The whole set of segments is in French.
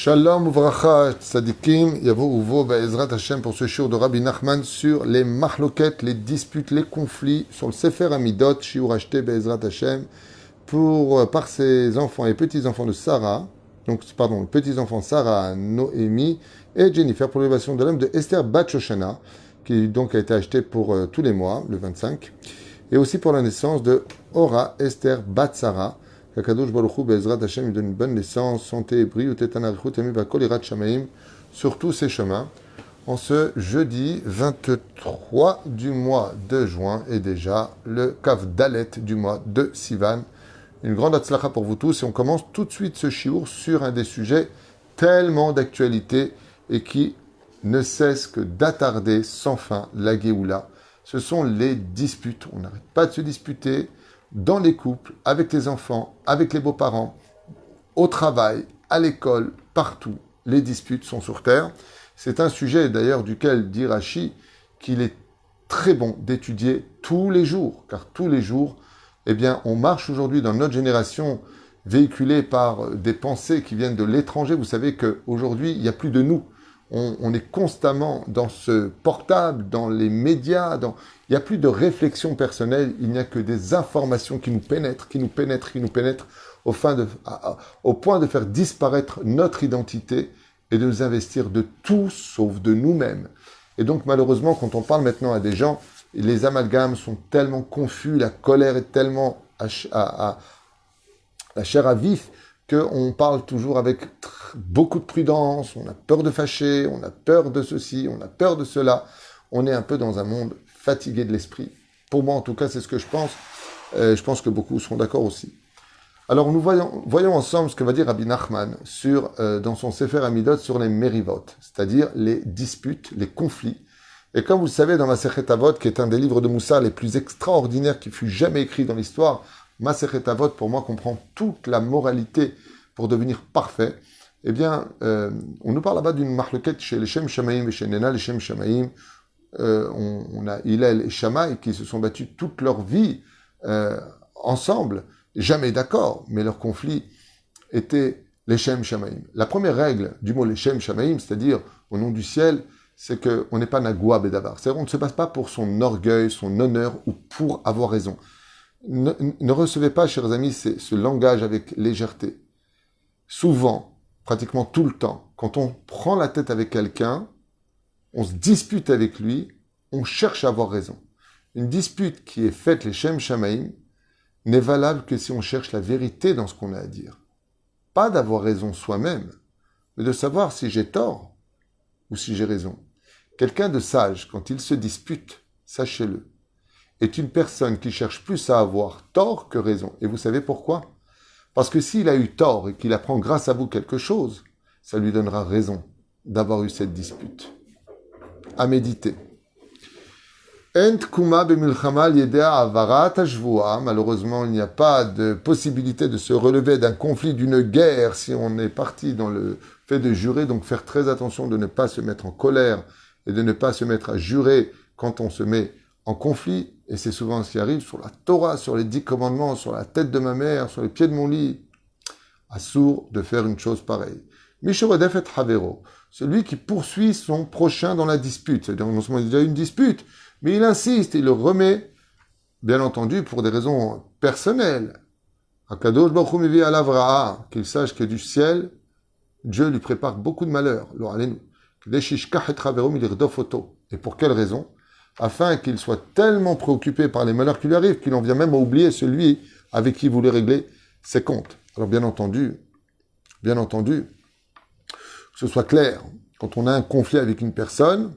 Shalom uvracha tzadikim, yavo uvo be'ezrat Hashem pour ce shiur de Rabbi Nachman sur les mahloket, les disputes, les conflits sur le Sefer Amidot, shiur acheté be'ezrat Hashem par ses enfants et petits-enfants de Sarah, petits-enfants Sarah, Noémie et Jennifer pour l'élévation de l'homme de Esther Bat Shoshana, qui donc a été acheté pour tous les mois, le 25, et aussi pour la naissance de Ora Esther Bat Sarah. Kadosh Baruch Hu Be'ezrat Hashem lui donne une bonne naissance, santé, brio, tetanarichut, emi bakol, irat shamaim, sur tous ses chemins. En ce jeudi 23 du mois de juin et déjà le Kav Dalet du mois de Sivan. Une grande hatzlacha pour vous tous et on commence tout de suite ce shiur sur un des sujets tellement d'actualité et qui ne cesse que d'attarder sans fin la Géoula. Ce sont les disputes. On n'arrête pas de se disputer dans les couples, avec les enfants, avec les beaux-parents, au travail, à l'école, partout. Les disputes sont sur terre. C'est un sujet d'ailleurs duquel dit Rashi qu'il est très bon d'étudier tous les jours, car tous les jours, on marche aujourd'hui dans notre génération véhiculée par des pensées qui viennent de l'étranger. Vous savez qu'aujourd'hui, il n'y a plus de nous. On est constamment dans ce portable, dans les médias, il n'y a plus de réflexion personnelle, il n'y a que des informations qui nous pénètrent, au point de faire disparaître notre identité et de nous investir de tout sauf de nous-mêmes. Et donc malheureusement, quand on parle maintenant à des gens, les amalgames sont tellement confus, la colère est tellement la chair à vif, qu'on parle toujours avec beaucoup de prudence, on a peur de fâcher, on a peur de ceci, on a peur de cela. On est un peu dans un monde fatigué de l'esprit. Pour moi, en tout cas, c'est ce que je pense. Je pense que beaucoup seront d'accord aussi. Alors, nous voyons ensemble ce que va dire Rabbi Nachman dans son Sefer Amidot sur les merivot, c'est-à-dire les disputes, les conflits. Et comme vous le savez, dans Masechet Avot, qui est un des livres de Moussa les plus extraordinaires qui fut jamais écrit dans l'histoire, Masechet Avot, pour moi, comprend toute la moralité pour devenir parfait. On nous parle là-bas d'une mahloket chez les Shem Shamaim et chez Nena, les Shem Shamaim. On a Hillel et Shammai qui se sont battus toute leur vie ensemble, jamais d'accord, mais leur conflit était les Shem Shamaim. La première règle du mot les Shem Shamaim, c'est-à-dire au nom du ciel, c'est qu'on n'est pas Nagua Bedavar. C'est-à-dire on ne se passe pas pour son orgueil, son honneur ou pour avoir raison. Ne recevez pas, chers amis, ce langage avec légèreté. Souvent, pratiquement tout le temps, quand on prend la tête avec quelqu'un, on se dispute avec lui, on cherche à avoir raison. Une dispute qui est faite, les Shem Shamaim, n'est valable que si on cherche la vérité dans ce qu'on a à dire. Pas d'avoir raison soi-même, mais de savoir si j'ai tort ou si j'ai raison. Quelqu'un de sage, quand il se dispute, sachez-le, est une personne qui cherche plus à avoir tort que raison. Et vous savez pourquoi ? Parce que s'il a eu tort et qu'il apprend grâce à vous quelque chose, ça lui donnera raison d'avoir eu cette dispute. À méditer. Malheureusement, il n'y a pas de possibilité de se relever d'un conflit, d'une guerre, si on est parti dans le fait de jurer. Donc faire très attention de ne pas se mettre en colère et de ne pas se mettre à jurer quand on se met en conflit, et c'est souvent ce qui arrive, sur la Torah, sur les 10 commandements, sur la tête de ma mère, sur les pieds de mon lit. Assourd de faire une chose pareille. Mishoredef et Havero, celui qui poursuit son prochain dans la dispute. C'est-à-dire, non seulement il y a une dispute, mais il insiste, il le remet, bien entendu, pour des raisons personnelles. Akadosh Baruch Hu mevi alav ra'a, qu'il sache que du ciel, Dieu lui prépare beaucoup de malheurs. Lo alenu. Kdeshishkach et Havero milirdof oto. Et pour quelle raison ? Afin qu'il soit tellement préoccupé par les malheurs qui lui arrivent qu'il en vient même à oublier celui avec qui il voulait régler ses comptes. Alors bien entendu, que ce soit clair, quand on a un conflit avec une personne,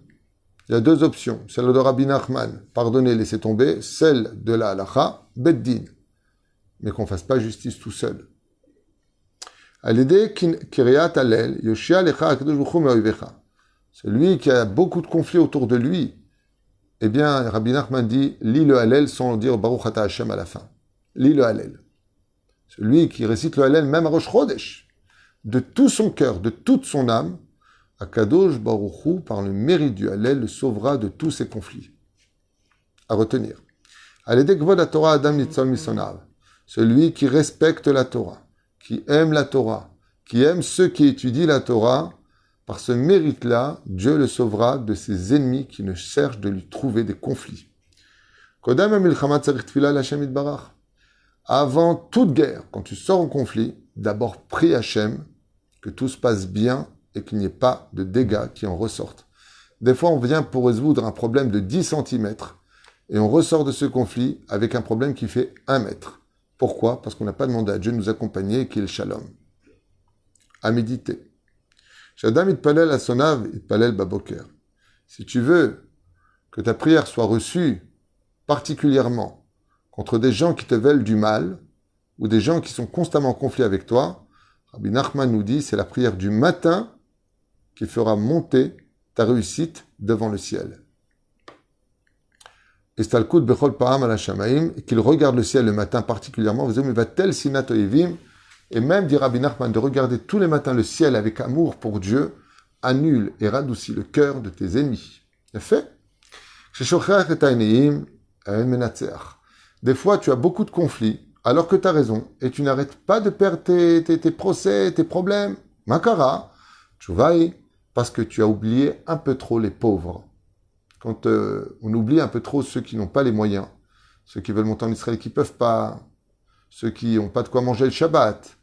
il y a 2 options. Celle de Rabbi Nachman, pardonner, laisser tomber. Celle de la halacha, beddin. Mais qu'on ne fasse pas justice tout seul. Alede kiryat alel, yoshia lecha akadosh baruch hu me'oivecha. Celui qui a beaucoup de conflits autour de lui, Rabbi Nachman dit, lis le Hallel sans dire Baruch Ata Hashem à la fin. Lis le Hallel. Celui qui récite le Hallel, même à Rosh Chodesh, de tout son cœur, de toute son âme, Akadosh Baruch Hu, par le mérite du Hallel, le sauvera de tous ses conflits. À retenir. Aledek vod Torah Adam nitzol misonav. Celui qui respecte la Torah, qui aime la Torah, qui aime ceux qui étudient la Torah. Par ce mérite-là, Dieu le sauvera de ses ennemis qui ne cherchent de lui trouver des conflits. Avant toute guerre, quand tu sors en conflit, d'abord prie Hachem que tout se passe bien et qu'il n'y ait pas de dégâts qui en ressortent. Des fois, on vient pour résoudre un problème de 10 centimètres et on ressort de ce conflit avec un problème qui fait 1 mètre. Pourquoi? Parce qu'on n'a pas demandé à Dieu de nous accompagner et qu'il est le shalom. À méditer. Shadam itpalel asonav itpalel baboker. Si tu veux que ta prière soit reçue particulièrement contre des gens qui te veulent du mal ou des gens qui sont constamment en conflit avec toi, Rabbi Nachman nous dit c'est la prière du matin qui fera monter ta réussite devant le ciel. Estalkut bechol pa'am ala shamaim, qu'il regarde le ciel le matin particulièrement, vous va tel sinat oivim. Et même, dit Rabbi Nachman, de regarder tous les matins le ciel avec amour pour Dieu, annule et radoucit le cœur de tes ennemis. C'est fait. Des fois, tu as beaucoup de conflits, alors que tu as raison, et tu n'arrêtes pas de perdre tes procès, tes problèmes. Makara, tu vas parce que tu as oublié un peu trop les pauvres. Quand on oublie un peu trop ceux qui n'ont pas les moyens, ceux qui veulent monter en Israël et qui ne peuvent pas, ceux qui n'ont pas de quoi manger le Shabbat,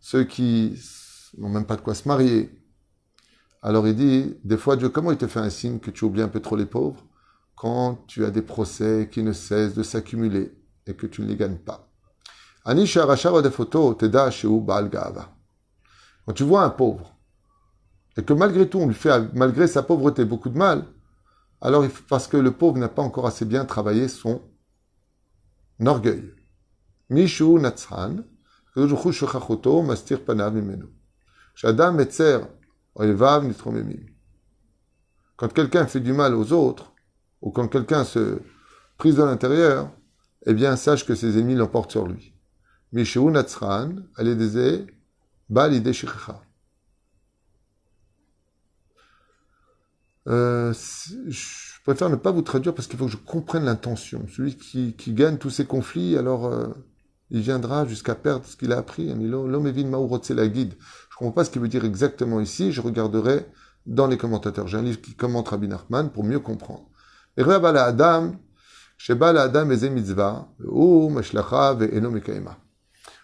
ceux qui n'ont même pas de quoi se marier. Alors il dit, des fois Dieu, comment il te fait un signe que tu oublies un peu trop les pauvres? Quand tu as des procès qui ne cessent de s'accumuler et que tu ne les gagnes pas. Quand tu vois un pauvre, et que malgré tout on lui fait, malgré sa pauvreté, beaucoup de mal, alors parce que le pauvre n'a pas encore assez bien travaillé son orgueil. Mishu Natzhan, quand quelqu'un fait du mal aux autres, ou quand quelqu'un se prise dans l'intérieur, eh bien, sache que ses ennemis l'emportent sur lui. Mishu Natzhan, Aledeze, Balide Shikha. Je préfère ne pas vous traduire parce qu'il faut que je comprenne l'intention. Celui qui gagne tous ces conflits, alors il viendra jusqu'à perdre ce qu'il a appris. L'homme évine maourotse la guide. Je ne comprends pas ce qu'il veut dire exactement ici. Je regarderai dans les commentateurs. J'ai un livre qui commente Rabbi Nachman pour mieux comprendre.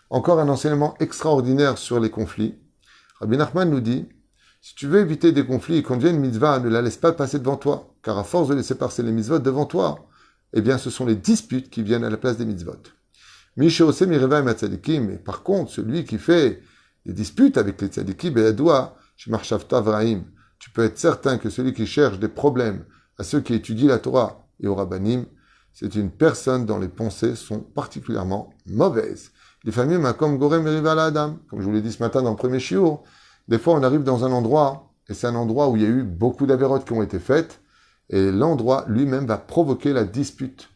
Encore un enseignement extraordinaire sur les conflits. Rabbi Nachman nous dit, si tu veux éviter des conflits et qu'on devient une mitzvah, ne la laisse pas passer devant toi. Car à force de laisser passer les mitzvot devant toi, eh bien ce sont les disputes qui viennent à la place des mitzvot. Mais par contre, celui qui fait des disputes avec les tzadikim, tu peux être certain que celui qui cherche des problèmes à ceux qui étudient la Torah et au rabbanim, c'est une personne dont les pensées sont particulièrement mauvaises. Les familles, comme Gorem et la Adam, comme je vous l'ai dit ce matin dans le premier shiur, des fois on arrive dans un endroit, et c'est un endroit où il y a eu beaucoup d'avérotes qui ont été faites, et l'endroit lui-même va provoquer la dispute.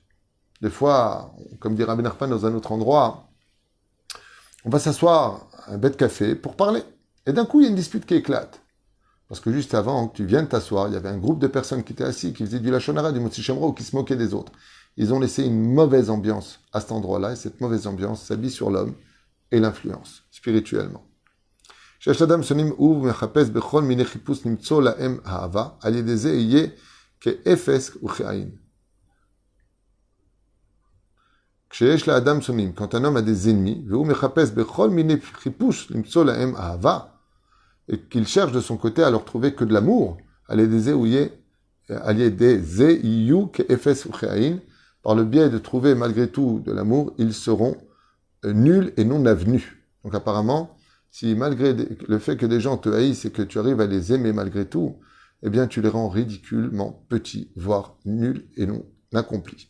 Des fois, comme dit Rabbi Nachman dans un autre endroit, on va s'asseoir à un bête café pour parler. Et d'un coup, il y a une dispute qui éclate. Parce que juste avant que tu viennes t'asseoir, il y avait un groupe de personnes qui étaient assis, qui faisaient du Lachon Hara, du Motzi Shemra, ou qui se moquaient des autres. Ils ont laissé une mauvaise ambiance à cet endroit-là, et cette mauvaise ambiance s'habille sur l'homme et l'influence, spirituellement. Shashadam sonim uv mechapes bechol mine chipus nimtso laem ha'ava, al yedeze yeh ke'efes u'che'ain. Quand un homme a des ennemis, et qu'il cherche de son côté à leur trouver que de l'amour, par le biais de trouver malgré tout de l'amour, ils seront nuls et non avenus. Donc apparemment, si malgré le fait que des gens te haïssent et que tu arrives à les aimer malgré tout, eh bien tu les rends ridiculement petits, voire nuls et non accomplis.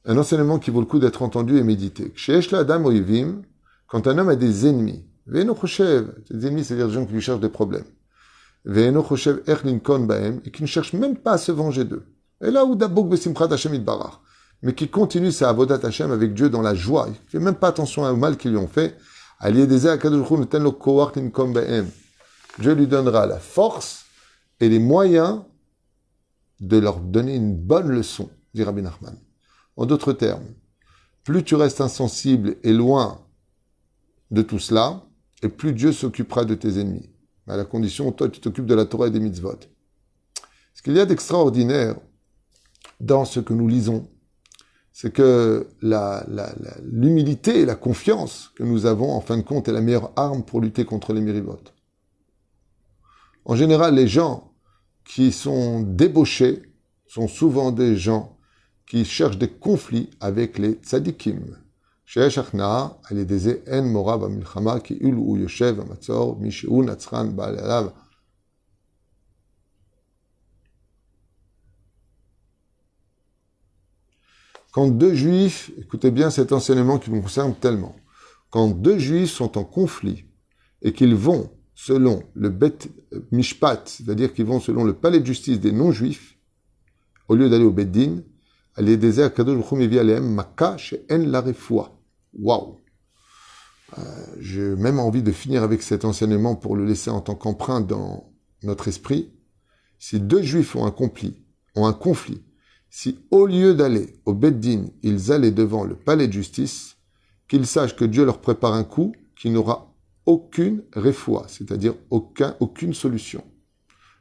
Un enseignement qui vaut le coup d'être entendu et médité. Quand un homme a des ennemis, des ennemis, c'est-à-dire des gens qui lui cherchent des problèmes, et qui ne cherchent même pas à se venger d'eux. Et là où mais qui continue sa avodat Hashem avec Dieu dans la joie, il ne fait même pas attention au mal qu'ils lui ont fait. Dieu lui donnera la force et les moyens de leur donner une bonne leçon, dit Rabbi Nachman. En d'autres termes, plus tu restes insensible et loin de tout cela, et plus Dieu s'occupera de tes ennemis. À la condition où toi, tu t'occupes de la Torah et des mitzvot. Ce qu'il y a d'extraordinaire dans ce que nous lisons, c'est que l'humilité et la confiance que nous avons, en fin de compte, est la meilleure arme pour lutter contre les mérivotes. En général, les gens qui sont débauchés sont souvent des gens qui cherchent des conflits avec les tzadikim. שיש הכנעה על ידי זה אין מורה במלחמה כאילו הוא יושב במצור מי שהוא נצחן בעל עליו. Quand deux juifs, écoutez bien cet enseignement qui me concerne tellement, quand deux juifs sont en conflit et qu'ils vont selon le Bet Mishpat, c'est-à-dire qu'ils vont selon le palais de justice des non-juifs, au lieu d'aller au Bet Din, על ידי זה הקדוש ברוך הוא מביא עליהם מכה שאין לה רפואה. Waouh! J'ai même envie de finir avec cet enseignement pour le laisser en tant qu'empreinte dans notre esprit. Si deux juifs ont un conflit, si au lieu d'aller au Beddin, ils allaient devant le palais de justice, qu'ils sachent que Dieu leur prépare un coup qui n'aura aucune refoua, c'est-à-dire aucune solution.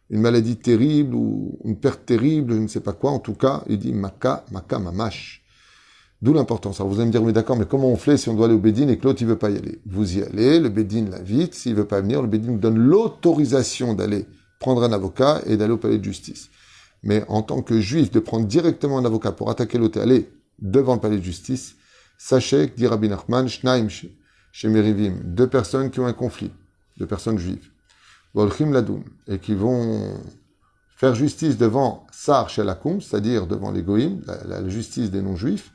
Une maladie terrible ou une perte terrible, je ne sais pas quoi, en tout cas, il dit maka mamash. D'où l'importance. Alors vous allez me dire, mais d'accord, mais comment on fait si on doit aller au Bédine et que l'autre il veut pas y aller? Vous y allez, le Bédine l'invite, s'il veut pas venir, le Bédine donne l'autorisation d'aller prendre un avocat et d'aller au palais de justice. Mais en tant que juif, de prendre directement un avocat pour attaquer l'autre et aller devant le palais de justice, sachez que dit Rabbi Nachman, Shnaim chez Merivim, deux personnes qui ont un conflit, deux personnes juives, Volchim Ladoun, et qui vont faire justice devant Sar Shelakum, c'est-à-dire devant les Goïm, la justice des non-juifs.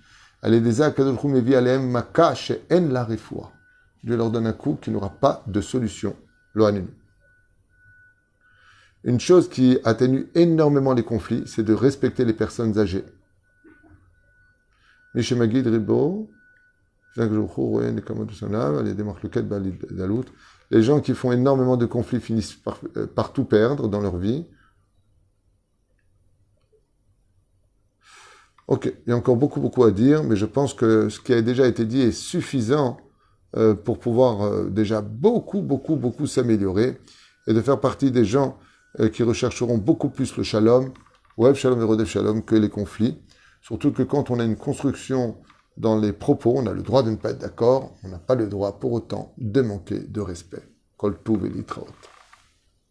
Dieu leur donne un coup qui n'aura pas de solution. Une chose qui atténue énormément les conflits, c'est de respecter les personnes âgées. Les gens qui font énormément de conflits finissent par tout perdre dans leur vie. Ok, il y a encore beaucoup à dire, mais je pense que ce qui a déjà été dit est suffisant pour pouvoir déjà beaucoup s'améliorer et de faire partie des gens qui rechercheront beaucoup plus le shalom, Ohev Shalom et Rodef Shalom, que les conflits. Surtout que quand on a une construction dans les propos, on a le droit de ne pas être d'accord, on n'a pas le droit pour autant de manquer de respect. Kol Tuv et Litraot.